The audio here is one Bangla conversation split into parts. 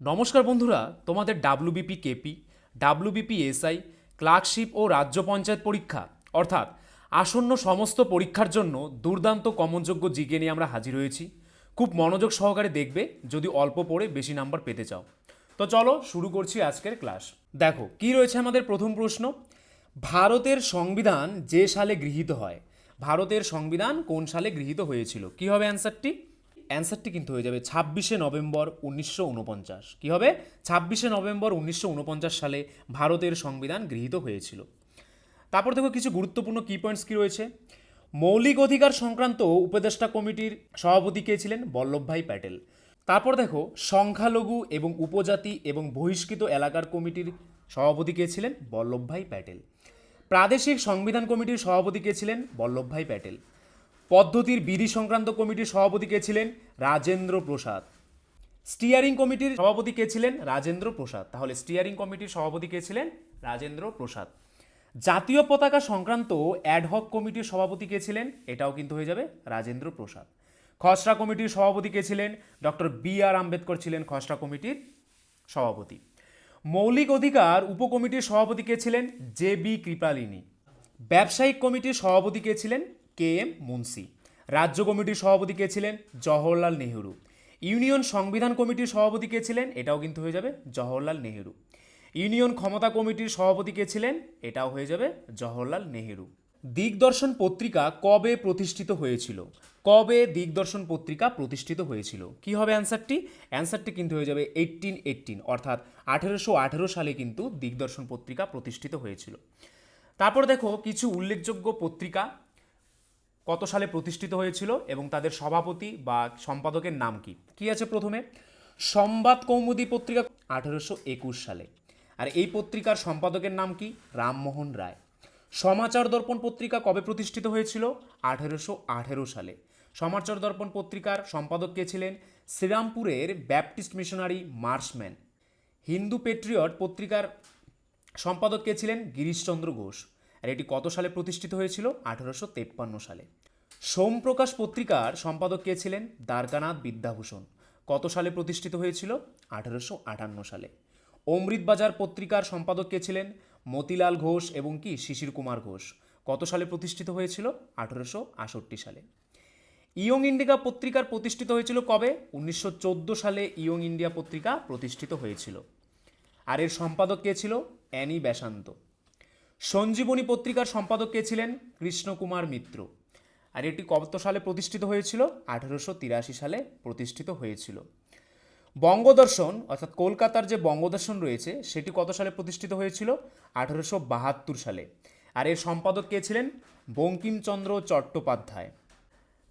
নমস্কার বন্ধুরা, তোমাদের WBP KP, WBP SI, clerkship ও রাজ্য পঞ্চায়েত পরীক্ষা অর্থাৎ আসন্ন সমস্ত পরীক্ষার জন্য দুর্দান্ত কমনযোগ্য জিকে নিয়ে আমরা হাজির হয়েছি। খুব মনোযোগ সহকারে দেখবে যদি অল্প পড়ে বেশি নাম্বার পেতে চাও। তো চলো শুরু করছি আজকের ক্লাস। দেখো কি রয়েছে আমাদের প্রথম প্রশ্ন। ভারতের সংবিধান যে সালে গৃহীত হয়, ভারতের সংবিধান কোন সালে গৃহীত হয়েছিল? কি হবে অ্যান্সারটি? অ্যান্সারটি কিন্তু হয়ে যাবে 26শে নভেম্বর 1949। কী হবে? 26শে নভেম্বর 1949 সালে ভারতের সংবিধান গৃহীত হয়েছিল। তারপর দেখো কিছু গুরুত্বপূর্ণ কি পয়েন্টস কি রয়েছে। মৌলিক অধিকার সংক্রান্ত উপদেষ্টা কমিটির সভাপতি কে ছিলেন? বল্লভভাই প্যাটেল। তারপর দেখো সংখ্যালঘু এবং উপজাতি এবং বহিষ্কৃত এলাকার কমিটির সভাপতি কে ছিলেন? বল্লভভাই প্যাটেল। প্রাদেশিক সংবিধান কমিটির সভাপতি কে ছিলেন? বল্লভভাই প্যাটেল। পদ্ধতির বিধি সংক্রান্ত কমিটির সভাপতি কে ছিলেন? রাজেন্দ্র প্রসাদ। স্টিয়ারিং কমিটির সভাপতি কে ছিলেন? রাজেন্দ্র প্রসাদ। তাহলে স্টিয়ারিং কমিটির সভাপতি কে ছিলেন? রাজেন্দ্র প্রসাদ। জাতীয় পতাকা সংক্রান্ত অ্যাডহক কমিটির সভাপতি কে ছিলেন? এটাও কিন্তু হয়ে যাবে রাজেন্দ্র প্রসাদ। খসড়া কমিটির সভাপতি কে ছিলেন? Doctor B.R.. আম্বেদকর ছিলেন খসড়া কমিটির সভাপতি। মৌলিক অধিকার উপকমিটির সভাপতি কে ছিলেন? জে.বি. কৃপালিনী। ব্যবসায়িক কমিটির সভাপতি কে ছিলেন? কে.এম. মুন্সি। রাজ্য কমিটির সভাপতি কে ছিলেন? জওহরলাল নেহেরু। ইউনিয়ন সংবিধান কমিটির সভাপতি কে ছিলেন? এটাও কিন্তু হয়ে যাবে জওহরলাল নেহেরু। ইউনিয়ন ক্ষমতা কমিটির সভাপতি কে ছিলেন? এটাও হয়ে যাবে জওহরলাল নেহেরু। দিগদর্শন পত্রিকা কবে প্রতিষ্ঠিত হয়েছিল? কবে দিগদর্শন পত্রিকা প্রতিষ্ঠিত হয়েছিল? কি হবে অ্যান্সারটি? অ্যান্সারটি কিন্তু হয়ে যাবে 1818 অর্থাৎ 1818 সালে কিন্তু দিগদর্শন পত্রিকা প্রতিষ্ঠিত হয়েছিল। তারপর দেখো কিছু উল্লেখযোগ্য পত্রিকা কত সালে প্রতিষ্ঠিত হয়েছিল এবং তাদের সভাপতি বা সম্পাদকের নাম কি? কি আছে প্রথমে? সংবাদ কৌমুদী পত্রিকা 1821 সালে। আর এই পত্রিকার সম্পাদকের নাম কি? রামমোহন রায়। সমাচার দর্পণ পত্রিকা কবে প্রতিষ্ঠিত হয়েছিল? 1818 সালে। সমাচার দর্পণ পত্রিকার সম্পাদক কে ছিলেন? শ্রীরামপুরের Baptist missionary Marshman. Hindu Patriot পত্রিকার সম্পাদক কে ছিলেন? গিরিশচন্দ্র ঘোষ। আর এটি কত সালে প্রতিষ্ঠিত হয়েছিল? 1853 সালে। সোমপ্রকাশ পত্রিকার সম্পাদক কে ছিলেন? দ্বারকানাথ বিদ্যাভূষণ। কত সালে প্রতিষ্ঠিত হয়েছিল? 1858 সালে। অমৃতবাজার পত্রিকার সম্পাদক কে ছিলেন? মতিলাল ঘোষ এবং কি শিশির কুমার ঘোষ। কত সালে প্রতিষ্ঠিত হয়েছিল? 1868 সালে। ইয়ং ইন্ডিয়া পত্রিকার প্রতিষ্ঠিত হয়েছিল কবে? 1914 সালে ইয়ং ইন্ডিয়া পত্রিকা প্রতিষ্ঠিত হয়েছিল। আর এর সম্পাদক কে ছিল? Annie Besant. সঞ্জীবনী পত্রিকার সম্পাদক কে ছিলেন? কৃষ্ণকুমার মিত্র। আর এটি কত সালে প্রতিষ্ঠিত হয়েছিল? 1883 সালে প্রতিষ্ঠিত হয়েছিল। বঙ্গদর্শন অর্থাৎ কলকাতার যে বঙ্গদর্শন রয়েছে সেটি কত সালে প্রতিষ্ঠিত হয়েছিল? 1872 সালে। আর এর সম্পাদক কে ছিলেন? বঙ্কিমচন্দ্র চট্টোপাধ্যায়।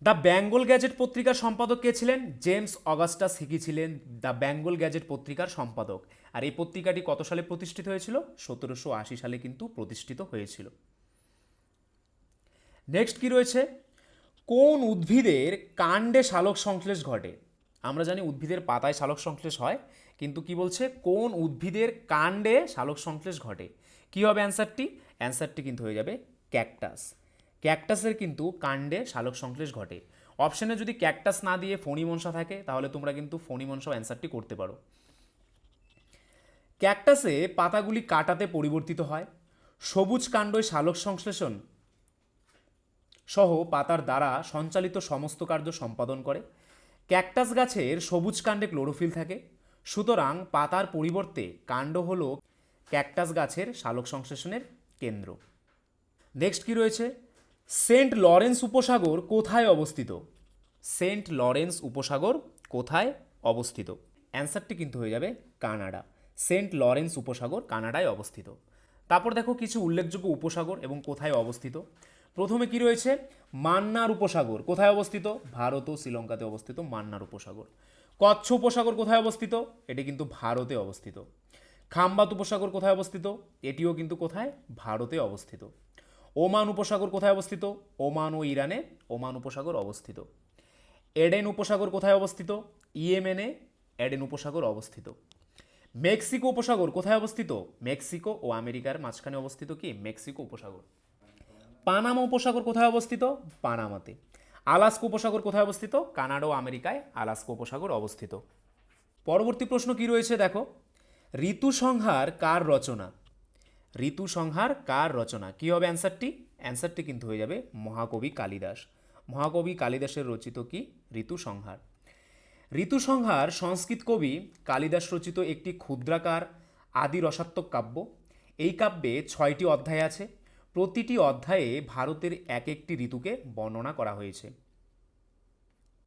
দ্য বেঙ্গল গ্যাজেট পত্রিকার সম্পাদক কে ছিলেন? জেমস অগাস্টাস হিকি ছিলেন দ্য বেঙ্গল গ্যাজেট পত্রিকার সম্পাদক। আর এই পত্রিকাটি কত সালে প্রতিষ্ঠিত হয়েছিল? 1780 সালে কিন্তু প্রতিষ্ঠিত হয়েছিল। নেক্সট কি রয়েছে? কোন উদ্ভিদের কাণ্ডে সালোক সংশ্লেষ ঘটে? আমরা জানি উদ্ভিদের পাতায় সালোক সংশ্লেষ হয়, কিন্তু কি বলছে? কোন উদ্ভিদের কাণ্ডে সালোক সংশ্লেষ ঘটে? কি হবে অ্যান্সারটি? অ্যান্সারটি কিন্তু হয়ে যাবে ক্যাকটাস। ক্যাকটাসের কিন্তু কাণ্ডে সালোক সংশ্লেষ ঘটে। অপশানে যদি ক্যাকটাস না দিয়ে ফণিমনসা থাকে তাহলে তোমরা কিন্তু ফণিমনসা অ্যান্সারটি করতে পারো। ক্যাকটাসে পাতাগুলি কাটাতে পরিবর্তিত হয়। সবুজ কাণ্ডই সালোক সংশ্লেষণ সহ পাতার দ্বারা সঞ্চালিত সমস্ত কার্য সম্পাদন করে। ক্যাকটাস গাছের সবুজ কাণ্ডে ক্লোরোফিল থাকে, সুতরাং পাতার পরিবর্তে কাণ্ড হল ক্যাকটাস গাছের সালোক সংশ্লেষণের কেন্দ্র। নেক্সট কি রয়েছে? সেন্ট লরেন্স উপসাগর কোথায় অবস্থিত? সেন্ট লরেন্স উপসাগর কোথায় অবস্থিত? অ্যান্সারটি কিন্তু হয়ে যাবে কানাডা। সেন্ট লরেন্স উপসাগর কানাডায় অবস্থিত। তারপর দেখো কিছু উল্লেখযোগ্য উপসাগর এবং কোথায় অবস্থিত। প্রথমে কি রয়েছে? মান্নার উপসাগর কোথায় অবস্থিত? ভারত ও শ্রীলঙ্কাতে অবস্থিত মান্নার উপসাগর। কচ্ছ উপসাগর কোথায় অবস্থিত? এটি কিন্তু ভারতে অবস্থিত। খাম্বাত উপসাগর কোথায় অবস্থিত? এটিও কিন্তু কোথায়? ভারতে অবস্থিত। ওমান উপসাগর কোথায় অবস্থিত? ওমান ও ইরানে ওমান উপসাগর অবস্থিত। এডেন উপসাগর কোথায় অবস্থিত? ইয়েমেনে এডেন উপসাগর অবস্থিত। মেক্সিকো উপসাগর কোথায় অবস্থিত? মেক্সিকো ও আমেরিকার মাঝখানে অবস্থিত কি মেক্সিকো উপসাগর। পানামা উপসাগর কোথায় অবস্থিত? পানামাতে। আলাস্কা উপসাগর কোথায় অবস্থিত? কানাডা ও আমেরিকায় আলাস্কা উপসাগর অবস্থিত। পরবর্তী প্রশ্ন কি রয়েছে দেখো, ঋতু সংহার কার রচনা? ঋতু সংহার কার রচনা? কি হবে অ্যান্সারটি? অ্যান্সারটি কিন্তু হয়ে যাবে মহাকবি কালিদাস। মহাকবি কালিদাসের রচিত কি? ঋতু সংহার। ঋতু সংহার সংস্কৃত কবি কালিদাস রচিত একটি ক্ষুদ্রাকার আদি রসাত্মক কাব্য। এই কাব্যে 6টি অধ্যায় আছে। প্রতিটি অধ্যায়ে ভারতের এক একটি ঋতুকে বর্ণনা করা হয়েছে।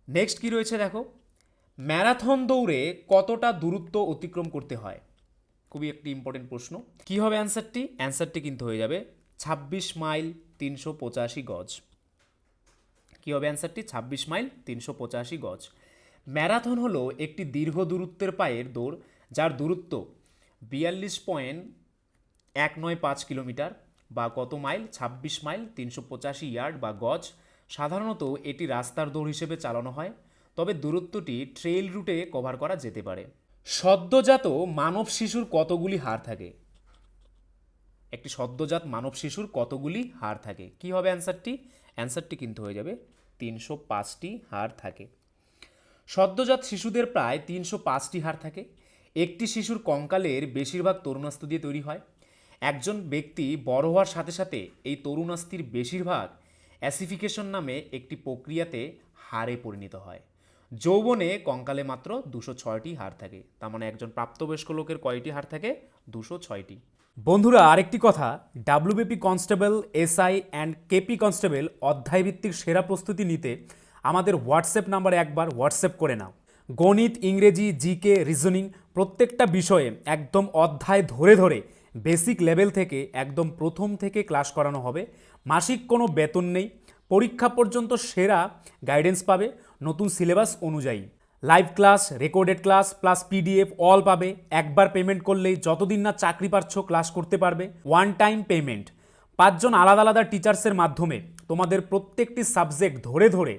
নেক্সট কি রয়েছে দেখো, ম্যারাথন দৌড়ে কতটা দূরত্ব অতিক্রম করতে হয়? খুবই একটি ইম্পর্টেন্ট প্রশ্ন। কি হবে অ্যান্সারটি? অ্যান্সারটি কিন্তু হয়ে যাবে 26 মাইল 385 গজ। কি হবে অ্যান্সারটি? 26 মাইল 385 গজ। ম্যারাথন হলো একটি দীর্ঘ দূরত্বের পায়ের দৌড় যার দূরত্ব 42.195 কিলোমিটার বা কত মাইল? 26 মাইল 385 ইয়ার্ড বা গজ। সাধারণত এটি রাস্তার দৌড় হিসেবে চালানো হয়, তবে দূরত্বটি ট্রেইল রুটে কভার করা যেতে পারে। সদ্যজাত মানব শিশুর কতগুলি হাড় থাকে? একটি সদ্যজাত মানব শিশুর কতগুলি হাড় থাকে? কি হবে অ্যান্সারটি? অ্যান্সারটি কিন্তু হয়ে যাবে 305টি হাড় থাকে। সদ্যজাত শিশুদের প্রায় 305টি হাড় থাকে। একটি শিশুর কঙ্কালের বেশিরভাগ তরুণাস্থি দিয়ে তৈরি হয়। একজন ব্যক্তি বড় হওয়ার সাথে সাথে এই তরুণাস্থির বেশিরভাগ অ্যাসিফিকেশন নামে একটি প্রক্রিয়াতে হাড়ে পরিণত হয়। যৌবনে কঙ্কালে মাত্র 206টি হাড় থাকে। তার মানে একজন প্রাপ্তবয়স্ক লোকের কয়টি হাড় থাকে? 206টি। বন্ধুরা, আরেকটি কথা, WBP constable, SI and KP constable অধ্যায়ভিত্তিক সেরা প্রস্তুতি নিতে আমাদের হোয়াটসঅ্যাপ নাম্বারে একবার হোয়াটসঅ্যাপ করে নাও। গণিত, ইংরেজি, জিকে, রিজনিং প্রত্যেকটা বিষয়ে একদম অধ্যায় ধরে ধরে বেসিক লেভেল থেকে একদম প্রথম থেকে ক্লাস করানো হবে। মাসিক কোনো বেতন নেই। পরীক্ষা পর্যন্ত সেরা গাইডেন্স পাবে নতুন সিলেবাস অনুযায়ী। Live class, recorded class plus PDF all পাবে। একবার পেমেন্ট করলেই যতদিন না চাকরি পাচ্ছ ক্লাস করতে পারবে। One time payment. 5 জন আলাদা আলাদা টিচার্সের মাধ্যমে তোমাদের প্রত্যেকটি সাবজেক্ট ধরে ধরে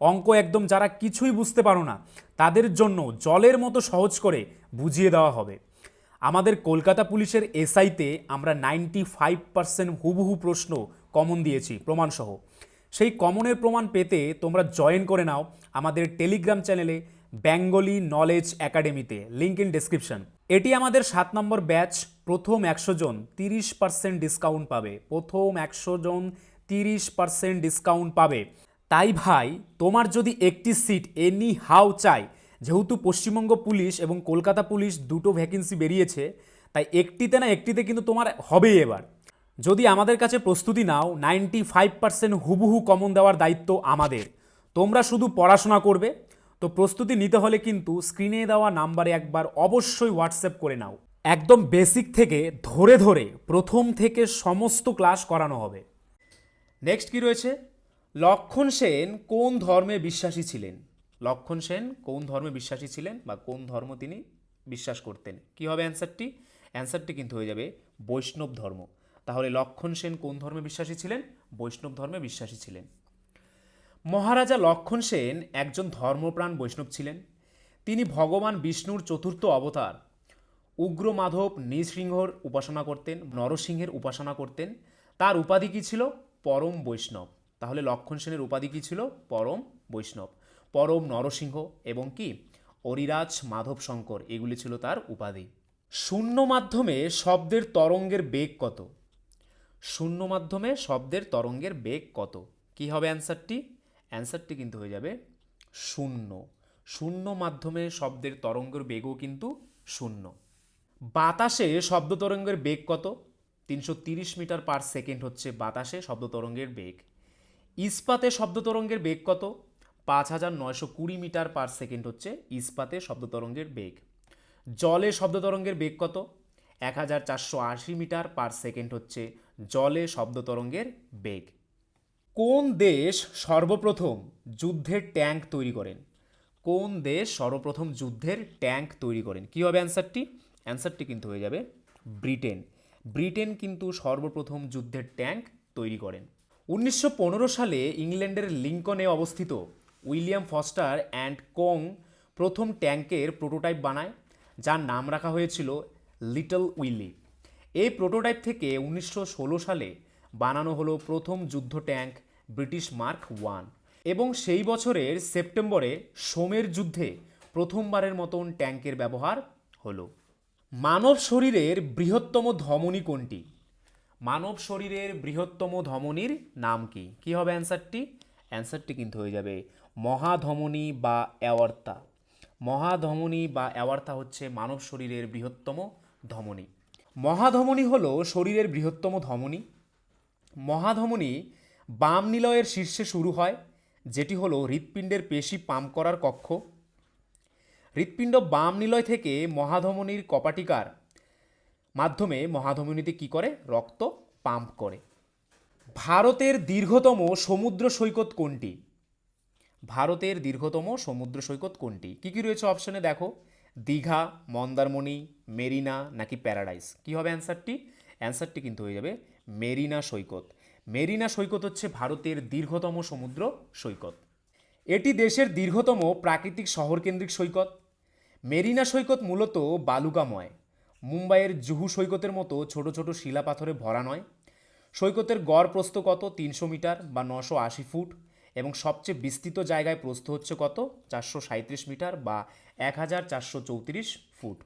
অঙ্ক একদম যারা কিছুই বুঝতে পারো না তাদের জন্য জলের মতো সহজ করে বুঝিয়ে দেওয়া হবে। আমাদের কলকাতা পুলিশের এসআইতে আমরা 95% হুবহু প্রশ্ন কমন দিয়েছি প্রমাণসহ। সেই কমনের প্রমাণ পেতে তোমরা জয়েন করে নাও আমাদের টেলিগ্রাম চ্যানেলে বেঙ্গলি নলেজ একাডেমিতে, লিঙ্ক ইন ডেসক্রিপশন। এটি আমাদের 7 নম্বর ব্যাচ। প্রথম 100 জন 30% ডিসকাউন্ট পাবে। প্রথম 100 জন 30% ডিসকাউন্ট পাবে। তাই ভাই, তোমার যদি একটি সিট এনি হাউ চাই, যেহেতু পশ্চিমবঙ্গ পুলিশ এবং কলকাতা পুলিশ দুটো ভ্যাকেন্সি বেরিয়েছে, তাই একটিতে না একটিতে কিন্তু তোমার হবেই এবার। যদি আমাদের কাছে প্রস্তুতি নাও, 95% হুবহু কমন দেওয়ার দায়িত্ব আমাদের। তোমরা শুধু পড়াশোনা করবে। তো প্রস্তুতি নিতে হলে কিন্তু স্ক্রিনে দেওয়া নাম্বারে একবার অবশ্যই হোয়াটসঅ্যাপ করে নাও। একদম বেসিক থেকে ধরে ধরে প্রথম থেকে সমস্ত ক্লাস করানো হবে। নেক্সট কি রয়েছে, লক্ষণ সেন কোন ধর্মে বিশ্বাসী ছিলেন? লক্ষণ সেন কোন ধর্মে বিশ্বাসী ছিলেন বা কোন ধর্ম তিনি বিশ্বাস করতেন? কি হবে অ্যান্সারটি? অ্যান্সারটি কিন্তু হয়ে যাবে বৈষ্ণব ধর্ম। তাহলে লক্ষণ সেন কোন ধর্মে বিশ্বাসী ছিলেন? বৈষ্ণব ধর্মে বিশ্বাসী ছিলেন। মহারাজা লক্ষণ সেন একজন ধর্মপ্রাণ বৈষ্ণব ছিলেন। তিনি ভগবান বিষ্ণুর চতুর্থ অবতার উগ্র মাধব নৃসিংহর উপাসনা করতেন, নরসিংহের উপাসনা করতেন। তার উপাধি কী ছিল? পরম বৈষ্ণব। তাহলে লক্ষণ সেনের উপাধি কী ছিল? পরম বৈষ্ণব, পরম নরসিংহ এবং কি অরিরাজ মাধব শঙ্কর, এগুলি ছিল তার উপাধি। শূন্য মাধ্যমে শব্দের তরঙ্গের বেগ কত? শূন্য মাধ্যমে শব্দের তরঙ্গের বেগ কত? কি হবে অ্যান্সারটি? অ্যান্সারটি কিন্তু হয়ে যাবে শূন্য। শূন্য মাধ্যমে শব্দের তরঙ্গের বেগও কিন্তু শূন্য। বাতাসে শব্দ তরঙ্গের বেগ কত? 330 মিটার পার সেকেন্ড হচ্ছে বাতাসে শব্দ তরঙ্গের বেগ। ইস্পাতে শব্দ তরঙ্গের বেগ কত? 5920 মিটার পার সেকেন্ড হচ্ছে ইস্পাতে শব্দ তরঙ্গের বেগ। জলে শব্দ তরঙ্গের বেগ কত? 1480 মিটার পার সেকেন্ড হচ্ছে জলে শব্দ তরঙ্গের বেগ। কোন দেশ সর্বপ্রথম যুদ্ধের ট্যাঙ্ক তৈরি করেন? কোন দেশ সর্বপ্রথম যুদ্ধের ট্যাঙ্ক তৈরি করেন? কি হবে অ্যান্সারটি? অ্যান্সারটি কিন্তু হয়ে যাবে ব্রিটেন। ব্রিটেন কিন্তু সর্বপ্রথম যুদ্ধের ট্যাঙ্ক তৈরি করেন। 1915 সালে ইংল্যান্ডের লিঙ্কনে অবস্থিত উইলিয়াম ফস্টার অ্যান্ড কোং প্রথম ট্যাঙ্কের প্রোটোটাইপ বানায়, যার নাম রাখা হয়েছিল লিটল উইলি। এই প্রোটোটাইপ থেকে 1916 সালে বানানো হলো প্রথম যুদ্ধ ট্যাঙ্ক ব্রিটিশ মার্ক 1 এবং সেই বছরের সেপ্টেম্বরে সোমের যুদ্ধে প্রথমবারের মতন ট্যাঙ্কের ব্যবহার হলো। মানব শরীরের বৃহত্তম ধমনী কোনটি? মানব শরীরের বৃহত্তম ধমনীর নাম কি? কি হবে অ্যান্সারটি? অ্যান্সারটি কিন্তু হয়ে যাবে মহাধমনী বা অ্যাওর্তা। মহাধমনী বা অ্যাওর্তা হচ্ছে মানব শরীরের বৃহত্তম ধমনী। মহাধমনী হলো শরীরের বৃহত্তম ধমনী। মহাধমনী বাম নিলয়ের শীর্ষে শুরু হয়, যেটি হলো হৃৎপিণ্ডের পেশি পাম্প করার কক্ষ। হৃৎপিণ্ড বাম নিলয় থেকে মহাধমনীর কপাটিকার মাধ্যমে মহাধমনীতে কি করে? রক্ত পাম্প করে। ভারতের দীর্ঘতম সমুদ্র সৈকত কোনটি? ভারতের দীর্ঘতম সমুদ্র সৈকত কোনটি? কি কি রয়েছে অপশনে দেখো, দীঘা, মন্দারমণি, মেরিনা নাকি প্যারাডাইস? কি হবে অ্যান্সারটি? অ্যান্সারটি কিন্তু হয়ে যাবে মেরিনা সৈকত। মেরিনা সৈকত হচ্ছে ভারতের দীর্ঘতম সমুদ্র সৈকত। এটি দেশের দীর্ঘতম প্রাকৃতিক শহরকেন্দ্রিক সৈকত। মেরিনা সৈকত মূলত বালুকাময়, মুম্বাইয়ের জুহু সৈকতের মতো ছোট ছোট শিলাপাথরে ভরা নয়। সৈকতের গড় প্রস্থ কত? 300 মিটার বা 980 ফুট, এবং সবচেয়ে বিস্তৃত জায়গায় প্রস্থ হচ্ছে কত? 437 মিটার বা 1434 ফুট।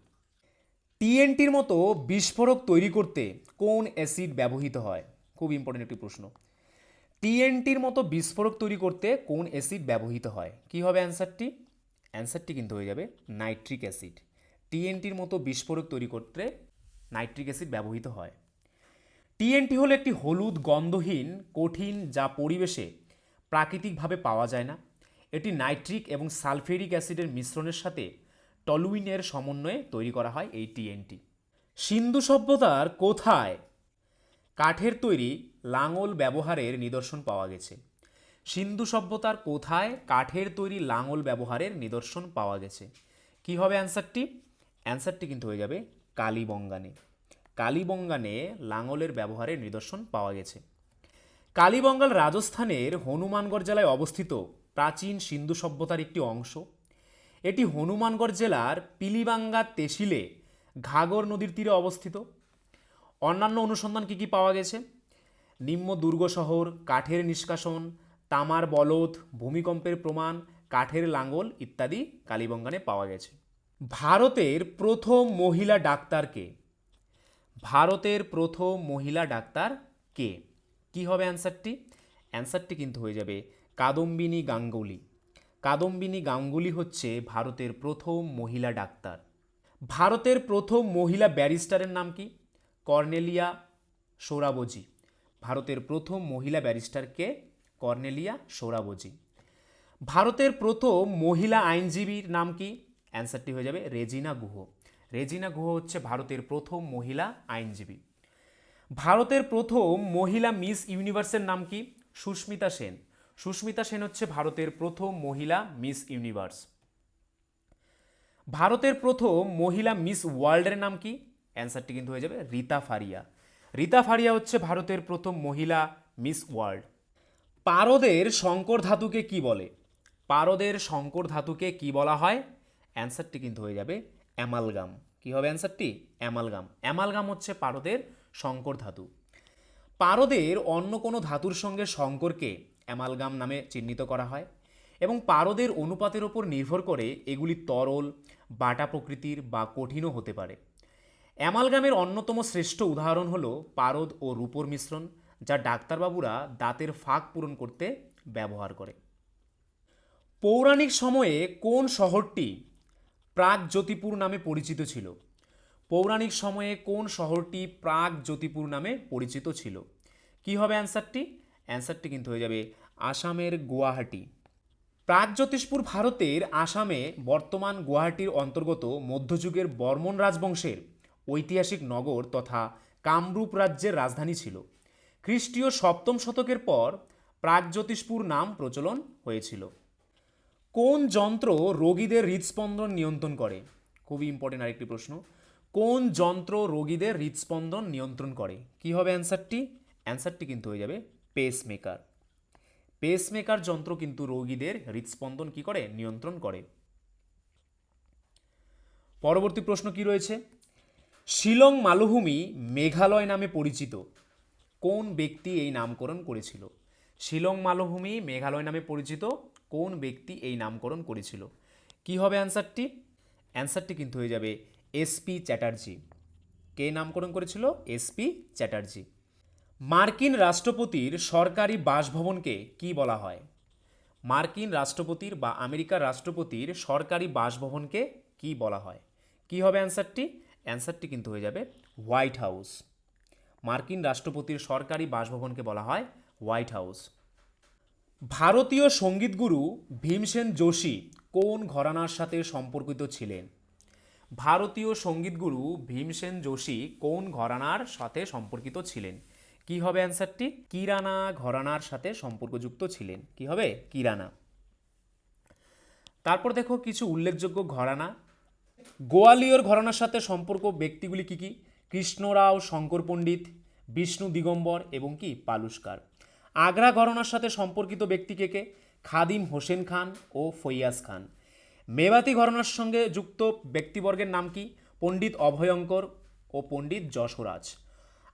টিএনটির মতো বিস্ফোরক তৈরি করতে কোন অ্যাসিড ব্যবহৃত হয়? খুব ইম্পর্টেন্ট একটি প্রশ্ন। টিএনটির মতো বিস্ফোরক তৈরি করতে কোন অ্যাসিড ব্যবহৃত হয়? কি হবে অ্যান্সারটি? অ্যান্সারটি কিন্তু হয়ে যাবে নাইট্রিক অ্যাসিড। টিএনটির মতো বিস্ফোরক তৈরি করতে নাইট্রিক অ্যাসিড ব্যবহৃত হয়। টিএনটি হলো একটি হলুদ গন্ধহীন কঠিন যা পরিবেশে প্রাকৃতিকভাবে পাওয়া যায় না। এটি নাইট্রিক এবং সালফেরিক অ্যাসিডের মিশ্রণের সাথে টলুইনের সমন্বয়ে তৈরি করা হয় এই টিএনটি। সিন্ধু সভ্যতার কোথায় কাঠের তৈরি লাঙল ব্যবহারের নিদর্শন পাওয়া গেছে? সিন্ধু সভ্যতার কোথায় কাঠের তৈরি লাঙল ব্যবহারের নিদর্শন পাওয়া গেছে? কি হবে অ্যান্সারটি? অ্যান্সারটি কিন্তু হয়ে যাবে কালীবঙ্গানে। কালীবঙ্গানে লাঙলের ব্যবহারের নিদর্শন পাওয়া গেছে। কালীবঙ্গাল রাজস্থানের হনুমানগড় জেলায় অবস্থিত প্রাচীন সিন্ধু সভ্যতার একটি অংশ। এটি হনুমানগড় জেলার পিলিবাঙ্গা তেহসিলে ঘাগর নদীর তীরে অবস্থিত। অন্যান্য অনুসন্ধান কি কি পাওয়া গেছে? নিম্ন দুর্গ শহর, কাঠের নিষ্কাশন, তামার বলদ, ভূমিকম্পের প্রমাণ, কাঠের লাঙ্গল ইত্যাদি কালীবঙ্গানে পাওয়া গেছে। ভারতের প্রথম মহিলা ডাক্তার কে? ভারতের প্রথম মহিলা ডাক্তার কে? কি হবে অ্যান্সারটি? অ্যান্সারটি কিন্তু হয়ে যাবে কাদম্বিনী গাঙ্গুলি। কাদম্বিনী গাঙ্গুলি হচ্ছে ভারতের প্রথম মহিলা ডাক্তার। ভারতের প্রথম মহিলা ব্যারিস্টারের নাম কি? কর্নেলিয়া সোরাবজি। ভারতের প্রথম মহিলা ব্যারিস্টারকে কর্নেলিয়া সোরাবজি। ভারতের প্রথম মহিলা আইনজীবীর নাম কি? অ্যান্সারটি হয়ে যাবে রেজিনা গুহ। রেজিনা গুহ হচ্ছে ভারতের প্রথম মহিলা আইনজীবী। ভারতের প্রথম মহিলা মিস ইউনিভার্সের নাম কি? সুস্মিতা সেন। সুস্মিতা সেন হচ্ছে ভারতের প্রথম মহিলা মিস ইউনিভার্স। ভারতের প্রথম মহিলা মিস ওয়ার্ল্ডের নাম কি? অ্যান্সারটি কিন্তু হয়ে যাবে রীতা ফারিয়া। রীতা ফারিয়া হচ্ছে ভারতের প্রথম মহিলা মিস ওয়ার্ল্ড। পারদের সংকর ধাতুকে কি বলে? পারদের সংকর ধাতুকে কি বলা হয়? অ্যান্সারটি কিন্তু হয়ে যাবে অ্যামালগাম। কি হবে অ্যান্সারটি? অ্যামালগাম। অ্যামালগাম হচ্ছে পারদের সংকর ধাতু। পারদের অন্য কোনো ধাতুর সঙ্গে সংকরকে অ্যামালগাম নামে চিহ্নিত করা হয়, এবং পারদের অনুপাতের ওপর নির্ভর করে এগুলি তরল, বাটা প্রকৃতির বা কঠিনও হতে পারে। অ্যামালগামের অন্যতম শ্রেষ্ঠ উদাহরণ হলো পারদ ও রূপোর মিশ্রণ, যা ডাক্তারবাবুরা দাঁতের ফাঁক পূরণ করতে ব্যবহার করে। পৌরাণিক সময়ে কোন শহরটি প্রাগজ্যোতিপুর নামে পরিচিত ছিল? পৌরাণিক সময়ে কোন শহরটি প্রাগজ্যোতিপুর নামে পরিচিত ছিল? কি হবে অ্যান্সারটি? অ্যান্সারটি কিন্তু হয়ে যাবে আসামের গুয়াহাটি। প্রাগজ্যোতিষপুর ভারতের আসামে বর্তমান গুয়াহাটির অন্তর্গত মধ্যযুগের বর্মন রাজবংশের ঐতিহাসিক নগর তথা কামরূপ রাজ্যের রাজধানী ছিল। খ্রিস্টীয় 7ম শতকের পর প্রাগজ্যোতিষপুর নাম প্রচলন হয়েছিল। কোন যন্ত্র রোগীদের হৃদস্পন্দন নিয়ন্ত্রণ করে? খুবই ইম্পর্টেন্ট আরেকটি প্রশ্ন। কোন যন্ত্র রোগীদের হৃদস্পন্দন নিয়ন্ত্রণ করে? কি হবে অ্যান্সারটি? অ্যান্সারটি কিন্তু হয়ে যাবে পেসমেকার। পেসমেকার যন্ত্র কিন্তু রোগীদের হৃদস্পন্দন কি করে? নিয়ন্ত্রণ করে। পরবর্তী প্রশ্ন কি রয়েছে? শিলং মালভূমি মেঘালয় নামে পরিচিত কোন ব্যক্তি এই নামকরণ করেছিল? শিলং মালভূমি মেঘালয় নামে পরিচিত কোন ব্যক্তি এই নামকরণ করেছিল? কি হবে অ্যান্সারটি? অ্যান্সারটি কিন্তু হয়ে যাবে এসপি চ্যাটার্জি। কে নামকরণ করেছিল? এসপি চ্যাটার্জি। মার্কিন রাষ্ট্রপতির সরকারি বাসভবনকে কি বলা হয়? মার্কিন রাষ্ট্রপতির বা আমেরিকার রাষ্ট্রপতির সরকারি বাসভবনকে কি বলা হয়? কি হবে অ্যান্সারটি? অ্যান্সারটি কিন্তু হয়ে যাবে হোয়াইট হাউস। মার্কিন রাষ্ট্রপতির সরকারি বাসভবনকে বলা হয় হোয়াইট হাউস। ভারতীয় সঙ্গীতগুরু ভীমসেন যোশী কোন ঘরানার সাথে সম্পর্কিত ছিলেন? ভারতীয় সঙ্গীতগুরু ভীমসেন যোশী কোন ঘরানার সাথে সম্পর্কিত ছিলেন? কি হবে অ্যান্সারটি? কিরানা ঘরানার সাথে সম্পর্কযুক্ত ছিলেন। কি হবে? কিরানা। তারপর দেখো কিছু উল্লেখযোগ্য ঘরানা। গোয়ালিয়র ঘরানার সাথে সম্পর্ক ব্যক্তিগুলি কি কি? কৃষ্ণরাও শঙ্কর পণ্ডিত, বিষ্ণু দিগম্বর এবং কি পালুসকার। আগ্রা ঘরানার সাথে সম্পর্কিত ব্যক্তি কে কে? খাদিম হোসেন খান ও ফৈয়াজ খান। মেবাতি ঘরানার সঙ্গে যুক্ত ব্যক্তিবর্গের নাম কি? পণ্ডিত অভয়ঙ্কর ও পণ্ডিত যশোরাজ।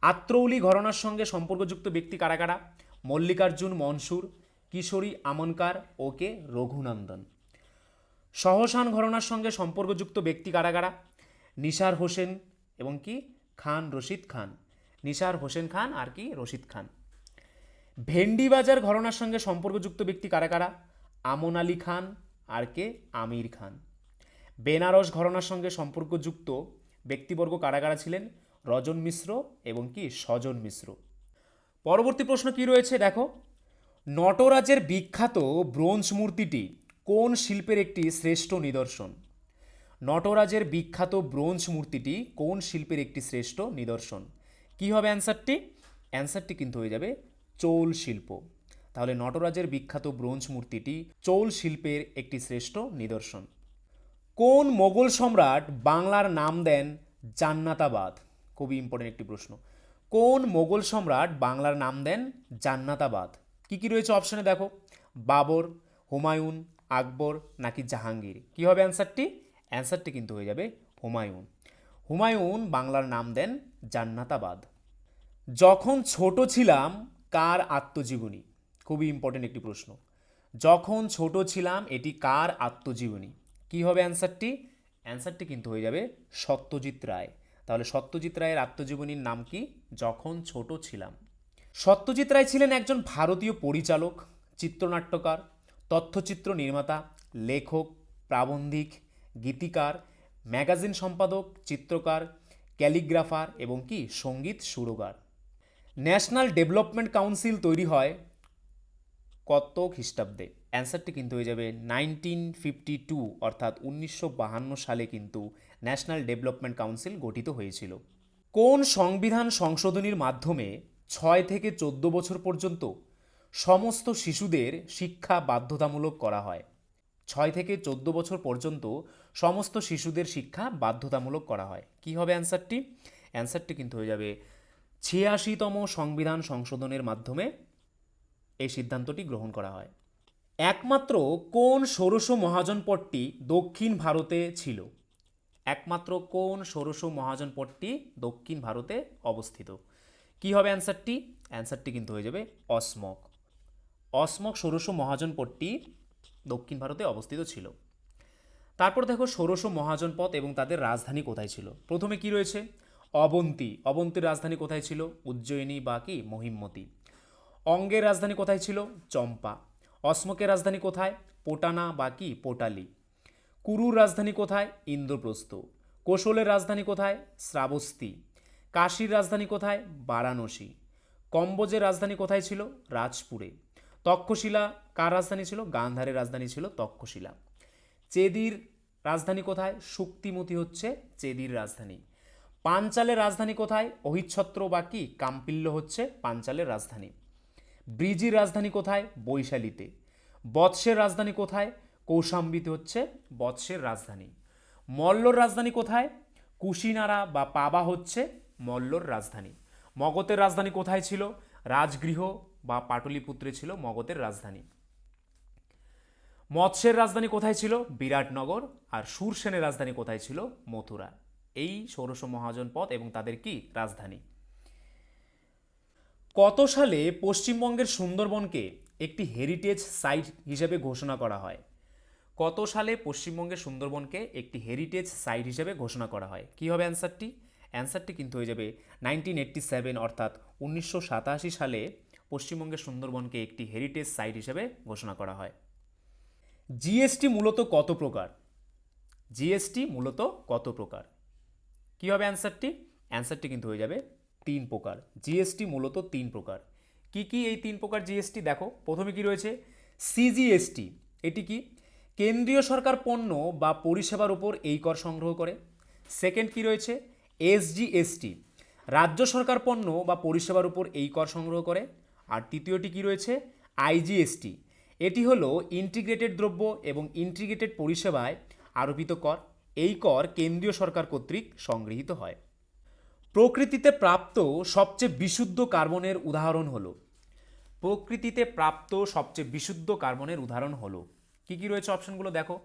আত্রৌলি ঘরানার সঙ্গে সম্পর্কযুক্ত ব্যক্তি কারা কারা? মল্লিকার্জুন মনসুর, কিশোরী আমনকার ও কে রঘুনন্দন। সহসান ঘরানার সঙ্গে সম্পর্কযুক্ত ব্যক্তি কারা কারা? নিসার হোসেন এবং কি খান রশিদ খান। নিসার হোসেন খান আর কি রশিদ খান। ভেন্ডিবাজার ঘরানার সঙ্গে সম্পর্কযুক্ত ব্যক্তি কারা কারা? আমন আলী খান আর কে আমির খান। বেনারস ঘরানার সঙ্গে সম্পর্কযুক্ত ব্যক্তিবর্গ কারা কারা ছিলেন? রজন মিশ্র এবং কি স্বজন মিশ্র। পরবর্তী প্রশ্ন কি রয়েছে দেখো, নটরাজের বিখ্যাত ব্রোঞ্জ মূর্তিটি কোন শিল্পের একটি শ্রেষ্ঠ নিদর্শন? নটরাজের বিখ্যাত ব্রোঞ্জ মূর্তিটি কোন শিল্পের একটি শ্রেষ্ঠ নিদর্শন? কি হবে অ্যান্সারটি? অ্যান্সারটি কিন্তু হয়ে যাবে চোল শিল্প। তাহলে নটরাজের বিখ্যাত ব্রোঞ্জ মূর্তিটি চোল শিল্পের একটি শ্রেষ্ঠ নিদর্শন। কোন মোগল সম্রাট বাংলার নাম দেন জান্নাতাবাদ? খুবই ইম্পর্টেন্ট একটি প্রশ্ন। কোন মোগল সম্রাট বাংলার নাম দেন জান্নাতাবাদ? কি কি রয়েছে অপশনে দেখো, বাবর, হুমায়ুন, আকবর নাকি জাহাঙ্গীর। কি হবে অ্যান্সারটি? অ্যান্সারটি কিন্তু হয়ে যাবে হুমায়ুন। হুমায়ুন বাংলার নাম দেন জান্নাতাবাদ। যখন ছোট ছিলাম কার আত্মজীবনী? খুবই ইম্পর্টেন্ট একটি প্রশ্ন। যখন ছোট ছিলাম এটি কার আত্মজীবনী? কি হবে অ্যান্সারটি? অ্যান্সারটি কিন্তু হয়ে যাবে সত্যজিৎ রায়। তাহলে সত্যজিৎ রায়ের আত্মজীবনীর নাম কি? যখন ছোট ছিলাম। সত্যজিৎ রায় ছিলেন একজন ভারতীয় পরিচালক, চিত্রনাট্যকার, তথ্যচিত্র নির্মাতা, লেখক, প্রাবন্ধিক, গীতিকার, ম্যাগাজিন সম্পাদক, চিত্রকার, ক্যালিগ্রাফার এবং কি সঙ্গীত সুরকার। ন্যাশনাল ডেভেলপমেন্ট কাউন্সিল তৈরি হয় কত খ্রিস্টাব্দে? অ্যান্সারটি কিন্তু হয়ে যাবে 1952 অর্থাৎ 1952 সালে কিন্তু ন্যাশনাল ডেভেলপমেন্ট কাউন্সিল গঠিত হয়েছিল। কোন সংবিধান সংশোধনীর মাধ্যমে 6 থেকে 14 বছর পর্যন্ত সমস্ত শিশুদের শিক্ষা বাধ্যতামূলক করা হয়? 6 থেকে 14 বছর পর্যন্ত সমস্ত শিশুদের শিক্ষা বাধ্যতামূলক করা হয়। কি হবে অ্যান্সারটি? অ্যান্সারটি কিন্তু হয়ে যাবে 86তম সংবিধান সংশোধনের মাধ্যমে এই সিদ্ধান্তটি গ্রহণ করা হয়। একমাত্র কোন ষোড়শ মহাজনপদটি দক্ষিণ ভারতে ছিল? একমাত্র কোন ষোড়শ মহাজনপদটি দক্ষিণ ভারতে অবস্থিত? কি হবে অ্যান্সারটি? অ্যান্সারটি কিন্তু হয়ে যাবে অসমক। অসমক ষোড়শ মহাজনপদটি দক্ষিণ ভারতে অবস্থিত ছিল। তারপর দেখো ষোড়শ মহাজনপদ এবং তাদের রাজধানী কোথায় ছিল। প্রথমে কি রয়েছে? অবন্তী। অবন্তীর রাজধানী কোথায় ছিল? উজ্জয়িনী বা কি মহিম্মতি। অঙ্গের রাজধানী কোথায় ছিল? চম্পা। অসমকের রাজধানী কোথায়? পোটানা বা কি পোটালি। কুরুর রাজধানী কোথায়? ইন্দ্রপ্রস্থ। কোশলের রাজধানী কোথায়? শ্রাবস্তি। কাশীর রাজধানী কোথায়? বারাণসী। কম্বোজের রাজধানী কোথায় ছিল? রাজপুরে। তক্ষশিলা কার রাজধানী ছিল? গান্ধারের রাজধানী ছিল তক্ষশিলা। চেদির রাজধানী কোথায়? শক্তিমতি হচ্ছে চেদির রাজধানী। পাঞ্চালের রাজধানী কোথায়? অহিচ্ছত্র বা কি কাম্পিল্য হচ্ছে পাঞ্চালের রাজধানী। ব্রিজির রাজধানী কোথায়? বৈশালীতে। বৎসের রাজধানী কোথায়? কৌশাম্বিতে হচ্ছে বৎসের রাজধানী। মল্লর রাজধানী কোথায়? কুশিনারা বা পাবা হচ্ছে মল্লর রাজধানী। মগধের রাজধানী কোথায় ছিল? রাজগৃহ বা পাটলিপুত্রে ছিল মগধের রাজধানী। মৎস্যের রাজধানী কোথায় ছিল? বিরাটনগর। আর সুরসেনের রাজধানী কোথায় ছিল? মথুরা। এই ষোড়শ মহাজনপদ এবং তাদের কি রাজধানী। কত সালে পশ্চিমবঙ্গের সুন্দরবনকে একটি হেরিটেজ সাইট হিসেবে ঘোষণা করা হয়? কত সালে পশ্চিমবঙ্গের সুন্দরবনকে একটি হেরিটেজ সাইট হিসেবে ঘোষণা করা হয়? কী হবে অ্যান্সারটি? অ্যান্সারটি কিন্তু হয়ে যাবে 1987, অর্থাৎ 1987 সালে পশ্চিমবঙ্গের সুন্দরবনকে একটি হেরিটেজ সাইট হিসেবে ঘোষণা করা হয়। জিএসটি মূলত কত প্রকার? জিএসটি মূলত কত প্রকার? কী হবে অ্যান্সারটি? অ্যান্সারটি কিন্তু হয়ে যাবে 3 প্রকার। জিএসটি মূলত 3 প্রকার। কি কি এই 3 প্রকার জিএসটি? দেখো, প্রথমে কি রয়েছে সিজিএসটি। এটি কি? কেন্দ্রীয় সরকার পণ্য বা পরিষেবার উপর এই কর সংগ্রহ করে। সেকেন্ড কি রয়েছে এসজিএসটি, রাজ্য সরকার পণ্য বা পরিষেবার উপর এই কর সংগ্রহ করে। আর তৃতীয়টি কি রয়েছে আইজিএসটি, এটি হলো ইন্টিগ্রেটেড দ্রব্য এবং ইন্টিগ্রেটেড পরিষেবায় আরোপিত কর। এই কর কেন্দ্রীয় সরকার কর্তৃক সংগৃহীত হয়। প্রকৃতিতে প্রাপ্ত সবচেয়ে বিশুদ্ধ কার্বনের উদাহরণ হলো, প্রকৃতিতে প্রাপ্ত সবচেয়ে বিশুদ্ধ কার্বনের উদাহরণ হলো, কি কি রয়েছে অপশনগুলো দেখো,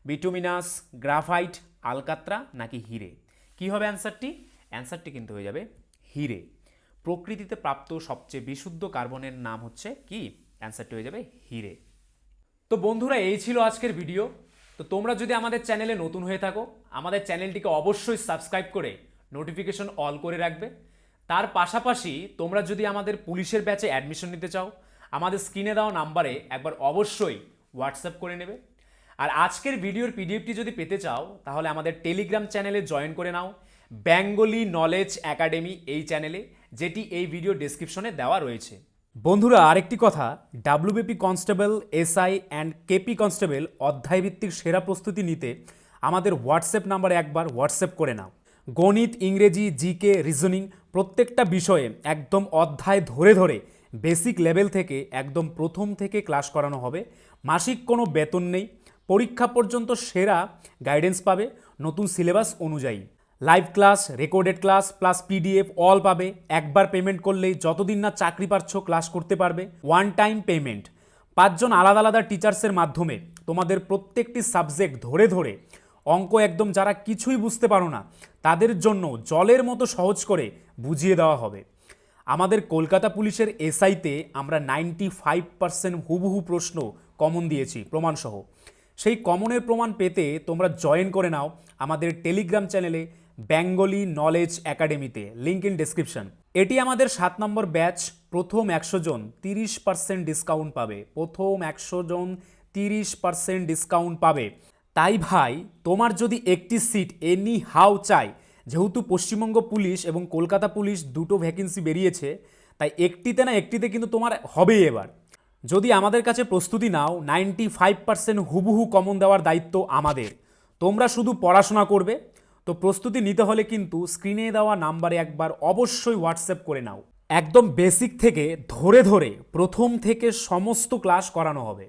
বিটুমিনাস, গ্রাফাইট, আলকাত্রা নাকি হিরে? কি হবে অ্যান্সারটি? অ্যান্সারটি কিন্তু হয়ে যাবে হিরে। প্রকৃতিতে প্রাপ্ত সবচেয়ে বিশুদ্ধ কার্বনের নাম হচ্ছে কি? অ্যান্সারটি হয়ে যাবে হিরে। তো বন্ধুরা, এই ছিল আজকের ভিডিও। তো তোমরা যদি আমাদের চ্যানেলে নতুন হয়ে থাকো, আমাদের চ্যানেলটিকে অবশ্যই সাবস্ক্রাইব করে নোটিফিকেশন অল করে রাখবে। তার পাশাপাশি তোমরা যদি আমাদের পুলিশের ব্যাচে অ্যাডমিশন নিতে চাও, আমাদের স্ক্রিনে দেওয়া নাম্বারে একবার অবশ্যই হোয়াটসঅ্যাপ করে নেবে। আর আজকের ভিডিওর পিডিএফটি যদি পেতে চাও, তাহলে আমাদের টেলিগ্রাম চ্যানেলে জয়েন করে নাও, বেঙ্গলি নলেজ একাডেমি এই চ্যানেলে, যেটি এই ভিডিও ডেসক্রিপশনে দেওয়া রয়েছে। বন্ধুরা, আরেকটি কথা, WBP constable, SI and KP constable অধ্যায়ভিত্তিক সেরা প্রস্তুতি নিতে আমাদের হোয়াটসঅ্যাপ নাম্বারে একবার হোয়াটসঅ্যাপ করে নাও। গণিত, ইংরেজি, জিকে, রিজনিং প্রত্যেকটা বিষয়ে একদম অধ্যায় ধরে ধরে বেসিক লেভেল থেকে একদম প্রথম থেকে ক্লাস করানো হবে। মাসিক কোনো বেতন নেই, পরীক্ষা পর্যন্ত সেরা গাইডেন্স পাবে নতুন সিলেবাস অনুযায়ী। Live class, recorded class plus PDF all পাবে। একবার পেমেন্ট করলেই যতদিন না চাকরি পাচ্ছ ক্লাস করতে পারবে। One time payment. 5 জন আলাদা আলাদা টিচার্সের মাধ্যমে তোমাদের প্রত্যেকটি সাবজেক্ট ধরে ধরে অঙ্ক একদম যারা কিছুই বুঝতে পারো না তাদের জন্য জলের মতো সহজ করে বুঝিয়ে দেওয়া হবে। আমাদের কলকাতা পুলিশের এসআইতে আমরা 95% হুবহু প্রশ্ন কমন দিয়েছি প্রমাণসহ। সেই কমনের প্রমাণ পেতে তোমরা জয়েন করে নাও আমাদের টেলিগ্রাম চ্যানেলে বেঙ্গলি নলেজ একাডেমিতে, লিঙ্ক ইন ডেসক্রিপশন। এটি আমাদের 7 নম্বর ব্যাচ। প্রথম 100 জন 30% ডিসকাউন্ট পাবে। প্রথম 100 জন 30% ডিসকাউন্ট পাবে। তাই ভাই, তোমার যদি একটি সিট এনি হাউ চাই, যেহেতু পশ্চিমবঙ্গ পুলিশ এবং কলকাতা পুলিশ দুটো ভ্যাকেন্সি বেরিয়েছে, তাই একটিতে না একটিতে কিন্তু তোমার হবেই এবার। যদি আমাদের কাছে প্রস্তুতি নাও, 95% হুবহু কমন দেওয়ার দায়িত্ব আমাদের। তোমরা শুধু পড়াশোনা করবে। তো প্রস্তুতি নিতে হলে কিন্তু স্ক্রিনে দেওয়া নাম্বারে একবার অবশ্যই হোয়াটসঅ্যাপ করে নাও। একদম বেসিক থেকে ধরে ধরে প্রথম থেকে সমস্ত ক্লাস করানো হবে।